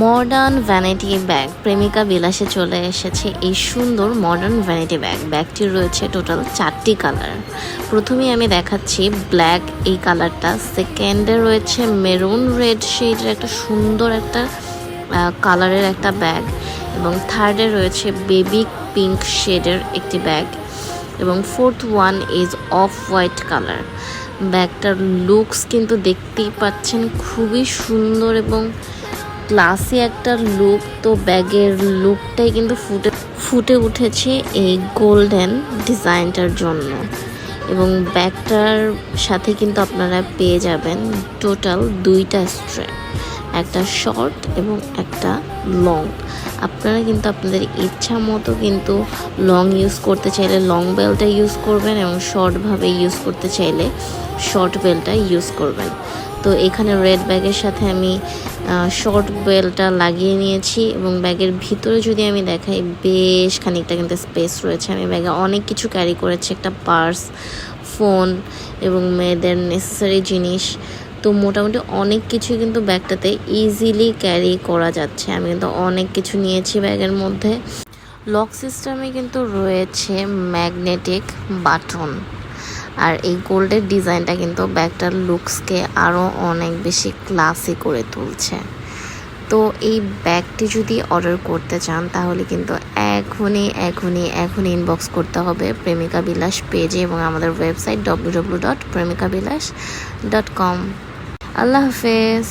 Modern vanity bag প্রেমিকা বিলাসে চলে এসেছে এই সুন্দর মডার্ন ভ্যানিটি ব্যাগটি রয়েছে টোটাল 4টি কালার। প্রথমেই আমি দেখাচ্ছি ব্ল্যাক এই কালারটা, সেকেন্ডে রয়েছে মেরুন রেড শেডের একটা সুন্দর একটা কালারের একটা ব্যাগ, এবং থার্ডে রয়েছে বেবি পিঙ্ক শেডের একটি ব্যাগ, এবং fourth one is off white colour. ব্যাগটার লুকস কিন্তু দেখতেই পাচ্ছেন খুবই সুন্দর এবং ক্লাসি একটা লুক। তো ব্যাগের লুকটাই কিন্তু ফুটে উঠেছে এই গোল্ডেন ডিজাইনটার জন্য, এবং ব্যাগটার সাথে কিন্তু আপনারা পেয়ে যাবেন টোটাল 2টা স্ট্র্যাপ, একটা শর্ট এবং একটা লং। আপনারা কিন্তু আপনাদের ইচ্ছা মতো কিন্তু লং ইউজ করতে চাইলে লং বেলটা ইউজ করবেন, এবং শর্টভাবে ইউজ করতে চাইলে শর্ট বেলটা ইউজ করবেন। তো এখানে রেড ব্যাগের সাথে আমি শর্ট বেলটা লাগিয়ে নিয়েছি, এবং ব্যাগের ভিতরে যদি আমি দেখাই বেশ খানিকটা কিন্তু স্পেস রয়েছে। আমি ব্যাগে অনেক কিছু ক্যারি করেছি, একটা পার্স, ফোন এবং মেয়েদের নেসেসারি জিনিস। তো মোটামুটি অনেক কিছু কিন্তু ব্যাগটাতে ইজিলি ক্যারি করা যাচ্ছে। আমি কিন্তু অনেক কিছু নিয়েছি ব্যাগের মধ্যে। লক সিস্টেমে কিন্তু রয়েছে ম্যাগনেটিক বাটন, আর এই গোল্ডের ডিজাইনটা কিন্তু ব্যাগটার লুকসকে আরও অনেক বেশি ক্লাসি করে তুলছে। তো এই ব্যাগটি যদি অর্ডার করতে চান তাহলে কিন্তু এখনই ইনবক্স করতে হবে প্রেমিকা বিলাস পেজে এবং আমাদের ওয়েবসাইট www.premikabilash.com। আল্লাহ হাফেজ।